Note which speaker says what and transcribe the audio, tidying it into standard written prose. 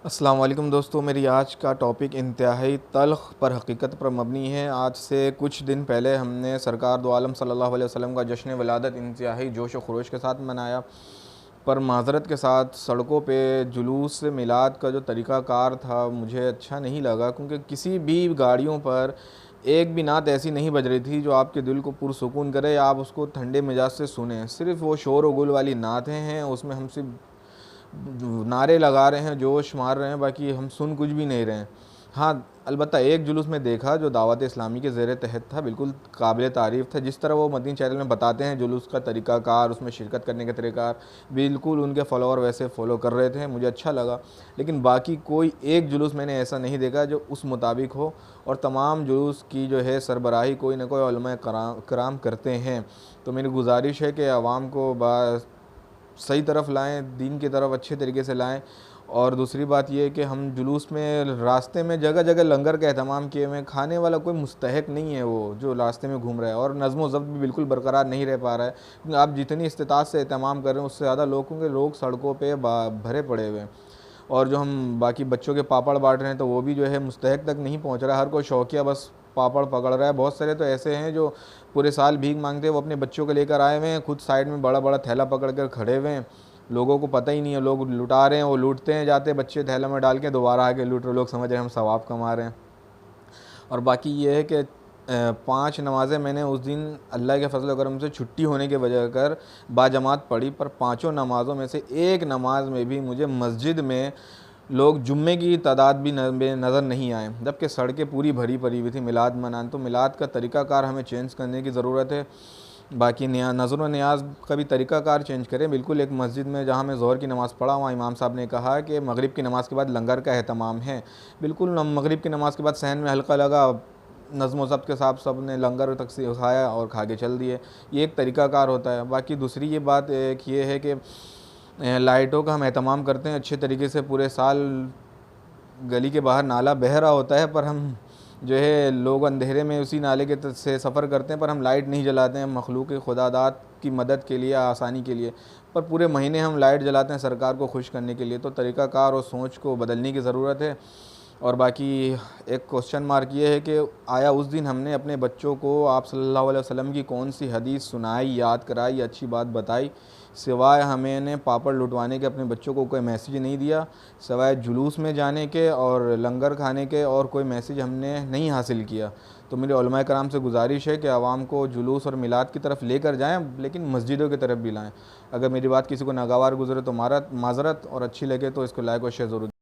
Speaker 1: अस्सलाम वालेकुम दोस्तों, मेरी आज का टॉपिक इंतहाई तल्ख़ पर हकीकत पर मबनी है। आज से कुछ दिन पहले हमने सरकार दो आलम सल्लल्लाहु अलैहि वसल्लम का जश्न विलादत इंतहाई जोश व ख़ुरोश के साथ मनाया, पर माज़रत के साथ सड़कों पे जुलूस मिलाद का जो तरीक़ाकार था मुझे अच्छा नहीं लगा, क्योंकि किसी भी गाड़ियों पर एक भी नात ऐसी नहीं बज रही थी जो आपके दिल को पुरसुकून करे या आप उसको ठंडे मिजाज से सुने। सिर्फ़ वो शोर व गुल वाली नातें हैं, उसमें हम सिर्फ नारे लगा रहे हैं, जोश मार रहे हैं, बाकी हम सुन कुछ भी नहीं रहे हैं। हाँ, अलबत्ता एक जुलूस में देखा जो दावत इस्लामी के ज़ेर तहत था, बिल्कुल काबिल तारीफ़ था। जिस तरह वो मदनी चैनल में बताते हैं जुलूस का तरीक़ाकार, उसमें शिरकत करने का तरीक़ाकार, बिल्कुल उनके फ़ॉलोअर वैसे फ़ॉलो कर रहे थे, मुझे अच्छा लगा। लेकिन बाकी कोई एक जुलूस मैंने ऐसा नहीं देखा जो उस मुताबिक हो, और तमाम जुलूस की जो है सरबराही कोई ना कोई उलमा कराम करते हैं। तो मेरी गुज़ारिश है कि आवाम को सही तरफ लाएँ, दीन की तरफ अच्छे तरीके से लाएँ। और दूसरी बात ये है कि हम जुलूस में रास्ते में जगह जगह लंगर का एहतमाम किए हुए हैं, खाने वाला कोई मुस्तहिक नहीं है वो जो रास्ते में घूम रहा है, और नज़्म व ज़ब्त भी बिल्कुल बरकरार नहीं रह पा रहा है, क्योंकि आप जितनी इस्तिताअत से एहतमाम कर रहे हैं उससे ज़्यादा लोग सड़कों पे भरे पड़े हुए हैं। और जो हम बाकी बच्चों के पापड़ बाँट रहे हैं तो वो भी जो है मुस्तहिक तक नहीं पहुँच रहा है, हर कोई शौकिया बस पापड़ पकड़ रहा है। बहुत सारे तो ऐसे हैं जो पूरे साल भीख मांगते हैं, वो अपने बच्चों को लेकर आए हुए हैं, खुद साइड में बड़ा बड़ा थैला पकड़ कर खड़े हुए हैं। लोगों को पता ही नहीं है, लोग लुटा रहे हैं, वो लूटते हैं, जाते बच्चे थैला में डाल के दोबारा आके लूट रहे, लोग समझ रहे हैं हम सवाब कमा रहे हैं। और बाकी ये है कि 5 नमाज़ें मैंने उस दिन अल्लाह के फ़ज़ल व करम से छुट्टी होने की वजह कर बाजमात पढ़ी, पर पाँचों नमाज़ों में से एक नमाज़ में भी मुझे मस्जिद में लोग जुम्मे की तादाद भी नज़र नहीं आए, जबकि सड़कें पूरी भरी पड़ी हुई थी मिलाद मनाने। तो मिलाद का तरीक़ाकार हमें चेंज करने की ज़रूरत है। बाकी नज़र व नियाज़ का भी तरीक़ाकार चेंज करें। बिल्कुल, एक मस्जिद में जहाँ मैं ज़ोहर की नमाज़ पढ़ा, वहाँ इमाम साहब ने कहा कि मगरिब की नमाज़ के बाद लंगर का एहतमाम है। बिल्कुल मगरिब की नमाज़ के बाद सहन में हल्का लगा, नज़्म व ज़ब्त के साथ सब ने लंगर तक से खाया और खा के चल दिए। ये एक तरीक़ाकार होता है। बाकी दूसरी ये बात एक ये है कि लाइटों का हम एहतमाम करते हैं अच्छे तरीके से, पूरे साल गली के बाहर नाला बह रहा होता है, पर हम जो है लोग अंधेरे में उसी नाले के से सफ़र करते हैं, पर हम लाइट नहीं जलाते हैं मखलूक खुदादात की मदद के लिए, आसानी के लिए। पर पूरे महीने हम लाइट जलाते हैं सरकार को खुश करने के लिए। तो तरीक़ाकार और सोच को बदलने की ज़रूरत है। और बाकी एक क्वेश्चन मार्क ये है कि आया उस दिन हमने अपने बच्चों को आप सल्लल्लाहु अलैहि वसल्लम की कौन सी हदीस सुनाई, याद कराई, अच्छी बात बताई? सिवाय हमें पापड़ लुटवाने के अपने बच्चों को कोई मैसेज नहीं दिया, सिवाय जुलूस में जाने के और लंगर खाने के और कोई मैसेज हमने नहीं हासिल किया। तो मेरे उलमाए कराम से गुजारिश है कि आवाम को जुलूस और मिलाद की तरफ लेकर जाएँ, लेकिन मस्जिदों की तरफ भी लाएँ। अगर मेरी बात किसी को नागवार गुज़रे तो माज़रत, और अच्छी लगे तो इसको लाइक और शेयर ज़रूर।